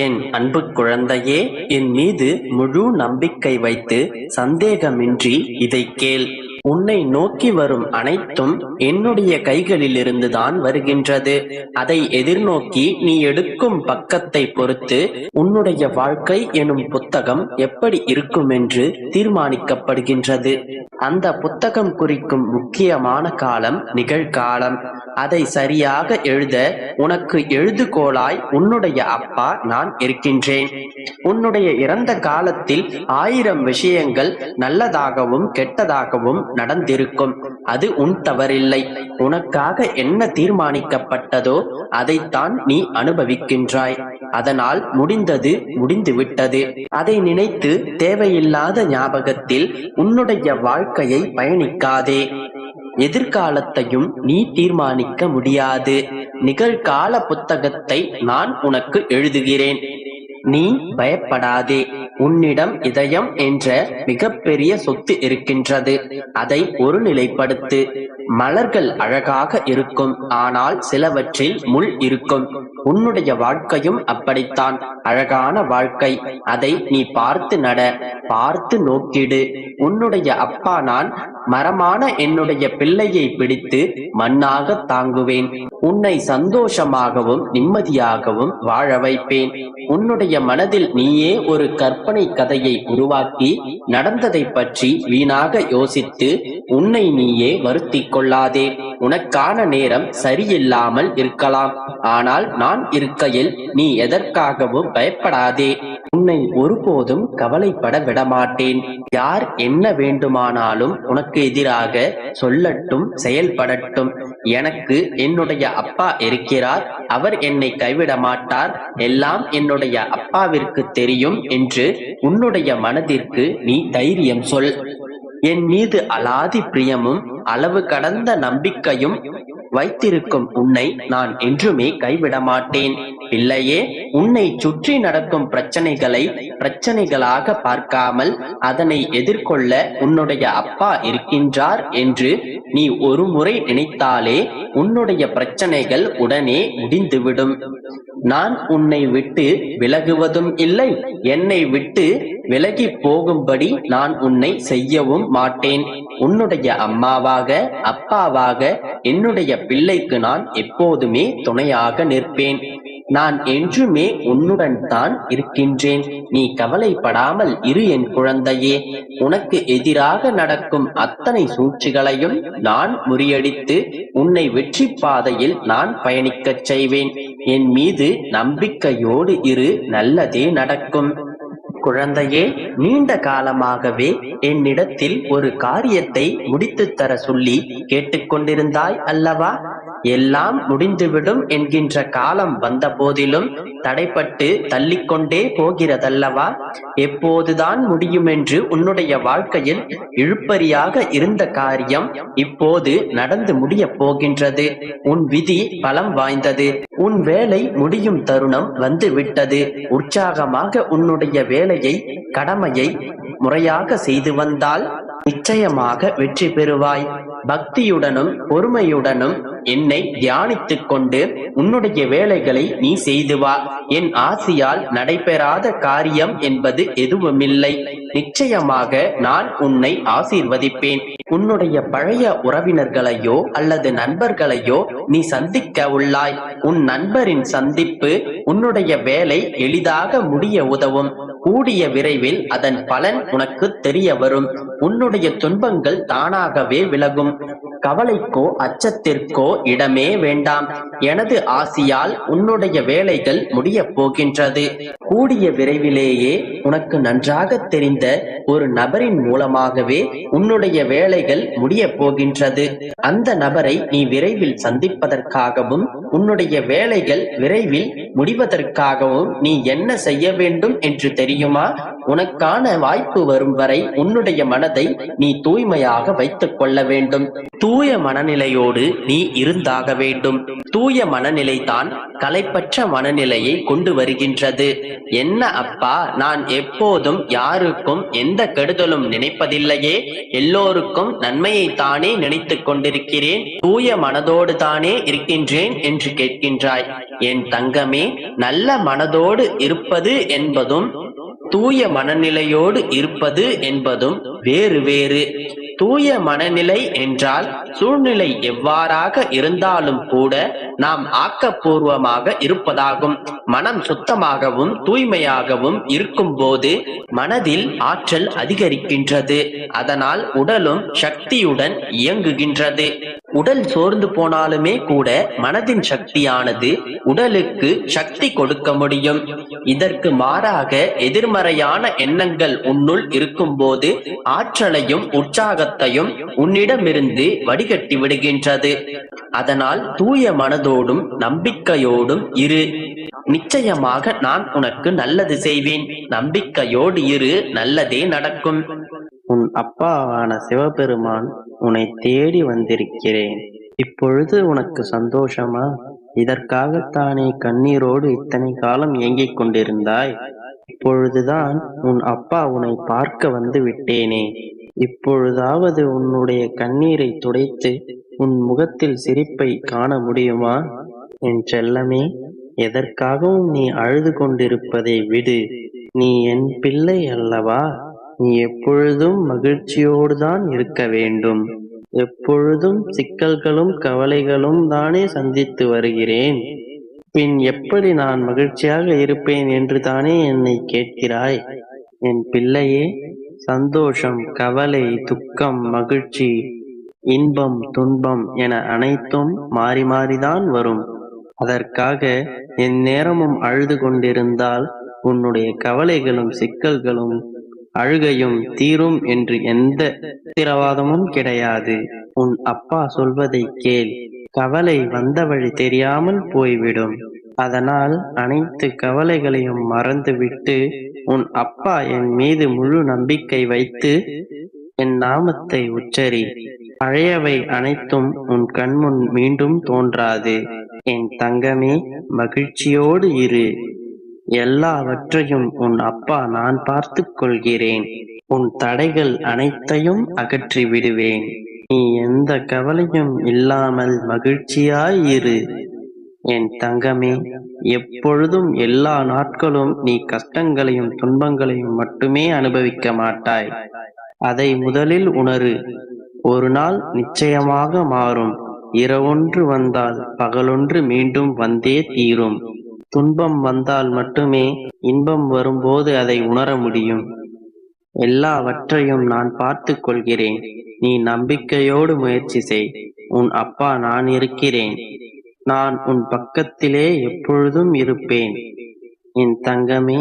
என் அன்பு குழந்தையே, என் மீது முழு நம்பிக்கை வைத்து சந்தேகமின்றி இதைக் கேள். உன்னை நோக்கி வரும் அனைத்தும் என்னுடைய கைகளிலிருந்துதான் வருகின்றது. அதை எதிர்நோக்கி நீ எடுக்கும் பக்கத்தை பொறுத்து உன்னுடைய வாழ்க்கை எனும் புத்தகம் எப்படி இருக்குமென்று தீர்மானிக்கப்படுகின்றது. அந்த புத்தகம் குறிக்கும் முக்கியமான காலம் நிகழ்காலம். அதை சரியாக எழுத உனக்கு எழுதுகோலாய் உன்னுடைய அப்பா நான் இருக்கின்றேன். உன்னுடைய இறந்த காலத்தில் 1000 விஷயங்கள் நல்லதாகவும் கெட்டதாகவும் நடந்திருக்கும். அது உன் தவறில்லை. உனக்காக என்ன தீர்மானிக்கப்பட்டதோ அதைத்தான் நீ அனுபவிக்கின்றாய். அதனால் முடிந்தது முடிந்துவிட்டது. அதை நினைத்து தேவையில்லாத ஞாபகத்தில் உன்னுடைய வாழ்க்கையை பயணிக்காதே. எதிர்காலத்தையும் நீ தீர்மானிக்க முடியாது. நிகழ்கால புத்தகத்தை நான் உனக்கு எழுதுகிறேன். நீ பயப்படாதே. உன்னிடம் இதயம் என்ற மிகப்பெரிய சொத்து இருக்கின்றது. அதை ஒருநிலைப்படுத்து. மலர்கள் அழகாக இருக்கும், ஆனால் சிலவற்றில் முள் இருக்கும். உன்னுடைய வாழ்க்கையும் அப்படித்தான். அழகான வாழ்க்கை. அதை நீ பார்த்து நட, பார்த்து நோக்கிடு. உன்னுடைய அப்பா நான் மரமான என்னுடைய பிள்ளையை பிடித்து மண்ணாக தாங்குவேன். உன்னை சந்தோஷமாகவும் நிம்மதியாகவும் வாழ வைப்பேன். உன்னுடைய மனதில் நீயே ஒரு கற்பனை கதையை உருவாக்கி நடந்ததை பற்றி வீணாக யோசித்து உன்னை நீயே வருத்திக் கொள்ளாதே. உனக்கான நேரம் சரியில்லாமல் இருக்கலாம், ஆனால் நான் இருக்கையில் நீ எதற்காகவும் பயப்படாதே. உன்னை ஒருபோதும் கவலைப்பட விடமாட்டேன். யார் என்ன வேண்டுமானாலும் உனக்கு எதிராக சொல்லட்டும், செயல்படட்டும். எனக்கு என்னுடைய அப்பா இருக்கிறார். அவர் என்னை கைவிட மாட்டார். எல்லாம் என்னுடைய அப்பாவிற்கு தெரியும் என்று உன்னுடைய மனதிற்கு நீ தைரியம் சொல். என் மீது அலாதி பிரியமும் அளவு கடந்த நம்பிக்கையும் வைத்திருக்கும் உன்னை நான் என்றுமே கைவிட மாட்டேன். பிள்ளையே, உன்னை சுற்றி நடக்கும் பிரச்சனைகளை பிரச்சனைகளாக பார்க்காமல் அதனை எதிர்கொள்ள உன்னுடைய அப்பா இருக்கின்றார் என்று நீ ஒரு முறை நினைத்தாலே உன்னுடைய பிரச்சனைகள் உடனே முடிந்துவிடும். நான் உன்னை விட்டு விலகுவதும் இல்லை, என்னை விட்டு விலகி போகும்படி நான் உன்னை செய்யவும் மாட்டேன். உன்னுடைய அம்மாவாக அப்பாவாக என்னுடைய பிள்ளைக்கு நான் எப்போதுமே துணையாக நிற்பேன். நான் என்றுமே உன்னுடன் தான் இருக்கின்றேன். நீ கவலைப்படாமல் இரு என் குழந்தையே. உனக்கு எதிராக நடக்கும் அத்தனை சூழ்ச்சிகளையும் நான் முறியடித்து உன்னை வெற்றி பாதையில் நான் பயணிக்கச் செய்வேன். என் மீது நம்பிக்கையோடு இரு, நல்லதே நடக்கும். குழந்தையே, நீண்ட காலமாகவே என்னிடத்தில் ஒரு காரியத்தை முடித்துத் தர சொல்லி கேட்டுக்கொண்டிருந்தாய் அல்லவா? எல்லாம் முடிந்துவிடும் என்கின்ற காலம் வந்த போதிலும் தடைப்பட்டு தள்ளிக்கொண்டே போகிறதல்லவா? எப்போதுதான் முடியுமென்று உன்னுடைய வாழ்க்கையில் இழுப்பறியாக இருந்த காரியம் இப்போது நடந்து முடியப் போகின்றது. உன் விதி பலம் வாய்ந்தது. உன் வேலை முடியும் தருணம் வந்து விட்டது. உற்சாகமாக உன்னுடைய வேலையை, கடமையை முறையாக செய்து வந்தால் நிச்சயமாக வெற்றி பெறுவாய். பக்தியுடனும் பொறுமையுடனும் என்னை தியானித்துக் கொண்டு உன்னுடைய வேலைகளை நீ செய்து வா. என் ஆசியால் நடைபெறாத காரியம் என்பது எதுவுமில்லை. நிச்சயமாக நான் உன்னை ஆசீர்வதிப்பேன். உன்னுடைய பழைய உறவினர்களையோ அல்லது நண்பர்களையோ நீ சந்திக்க உள்ளாய். உன் நண்பரின் சந்திப்பு உன்னுடைய வேலை எளிதாக முடிய உதவும். கூடிய விரைவில் அதன் பலன் உனக்கு தெரிய வரும். உன்னுடைய துன்பங்கள் தானாகவே விலகும். கவலைக்கோ அச்சத்திற்கோ இடமே வேண்டாம். எனது ஆசியால் உன்னுடைய வேலைகள் முடியப் போகின்றது. கூடிய விரைவிலேயே உனக்கு நன்றாக தெரிந்த ஒரு நபரின் மூலமாகவே உன்னுடைய வேலைகள் முடியப் போகின்றது. அந்த நபரை நீ விரைவில் சந்திப்பதற்காகவும் உன்னுடைய வேலைகள் விரைவில் முடிவதற்காகவும் நீ என்ன செய்ய வேண்டும் என்று தெரியுமா? உனக்கான வாய்ப்பு வரும் வரை உன்னுடைய மனதை நீ தூய்மையாக வைத்துக் கொள்ள வேண்டும். தூய மனநிலையோடு நீ இருந்தாக வேண்டும். தூய மனநிலைதான் கலைப்பற்ற மனநிலையை கொண்டு வருகின்றது. என்ன அப்பா, நான் எப்போதும் யாருக்கும் எந்த கெடுதலும் நினைப்பதில்லையே, எல்லோருக்கும் நன்மையை தானே நினைத்துக் கொண்டிருக்கிறேன், தூய மனதோடு தானே இருக்கின்றேன் என்று கேட்கின்றாய். என் தங்கமே, நல்ல மனதோடு இருப்பது என்பதும் தூய மனநிலையோடு இருப்பது என்பதும் வேறு வேறு. தூய மனநிலை என்றால் சூழ்நிலை எவ்வாறாக இருந்தாலும் கூட நாம் ஆக்கப்பூர்வமாக இருப்பதாகும். மனம் சுத்தமாகவும் தூய்மையாகவும் இருக்கும் போது மனதில் ஆற்றல் அதிகரிக்கின்றது. அதனால் உடலும் சக்தியுடன் இயங்குகின்றது. உடல் சோர்ந்து போனாலுமே கூட மனதின் சக்தியானது உடலுக்கு சக்தி கொடுக்க முடியும். இதற்கு மாறாக எதிர்மறையான எண்ணங்கள் உன்னுள் இருக்கும் போது ஆற்றலையும் உற்சாகத்தையும் உன்னிடமிருந்து வடிகட்டி விடுகின்றது. அதனால் தூய மனதோடும் நம்பிக்கையோடும் இரு. நிச்சயமாக நான் உனக்கு நல்லது செய்வேன். நம்பிக்கையோடு இரு, நல்லதே நடக்கும். உன் அப்பாவான சிவபெருமான் உன்னை தேடி வந்திருக்கிறேன். இப்பொழுது உனக்கு சந்தோஷமா? இதற்காகத்தானே கண்ணீரோடு இத்தனை காலம் ஏங்கிக் கொண்டிருந்தாய்? இப்பொழுதுதான் உன் அப்பா உன்னை பார்க்க வந்து விட்டேனே. இப்பொழுதாவது உன்னுடைய கண்ணீரை துடைத்து உன் முகத்தில் சிரிப்பை காண முடியுமா? என் செல்லமே, எதற்காகவும் நீ அழுது கொண்டிருப்பதை விடு. நீ என் பிள்ளை அல்லவா? நீ எப்பொழுதும் மகிழ்ச்சியோடுதான் இருக்க வேண்டும். எப்பொழுதும் சிக்கல்களும் கவலைகளும் தானே சந்தித்து வருகிறேன். பின் எப்படி நான் மகிழ்ச்சியாக இருப்பேன் என்று தானே என்னை கேட்கிறாய்? என் பிள்ளையே, சந்தோஷம், கவலை, துக்கம், மகிழ்ச்சி, இன்பம், துன்பம் என அனைத்தும் மாறி மாறிதான் வரும். அதற்காக என் நேரமும் அழுது கொண்டிருந்தால் உன்னுடைய கவலைகளும் சிக்கல்களும் அழுகையும் தீரும் என்று எந்த உத்தரவாதமும் கிடையாது. உன் அப்பா சொல்வதை கேள். கவலை வந்த வழி தெரியாமல் போய்விடும். அதனால் அனைத்து கவலைகளையும் மறந்துவிட்டு உன் அப்பா என் மீது முழு நம்பிக்கை வைத்து என் நாமத்தை உச்சரி. பழையவை அனைத்தும் உன் கண்முன் மீண்டும் தோன்றாது. என் தங்கமே, மகிழ்ச்சியோடு இரு. எல்லாவற்றையும் உன் அப்பா நான் பார்த்துக் கொள்கிறேன். உன் தடைகள் அனைத்தையும் அகற்றி விடுவேன். நீ எந்த கவலையும் இல்லாமல் மகிழ்ச்சியாய் இரு. என் தங்கமே, எப்பொழுதும் எல்லா நாட்களும் நீ கஷ்டங்களையும் துன்பங்களையும் மட்டுமே அனுபவிக்க மாட்டாய். அதை முதலில் உணரு. ஒரு நாள் நிச்சயமாக மாறும். இரவொன்று வந்தால் பகலொன்று மீண்டும் வந்தே தீரும். துன்பம் வந்தால் மட்டுமே இன்பம் வரும்போது அதை உணர முடியும். எல்லாவற்றையும் நான் பார்த்துக் கொள்கிறேன். நீ நம்பிக்கையோடு முயற்சி செய். உன் அப்பா நான் இருக்கிறேன். நான் உன் பக்கத்திலே எப்பொழுதும் இருப்பேன். என் தங்கமே,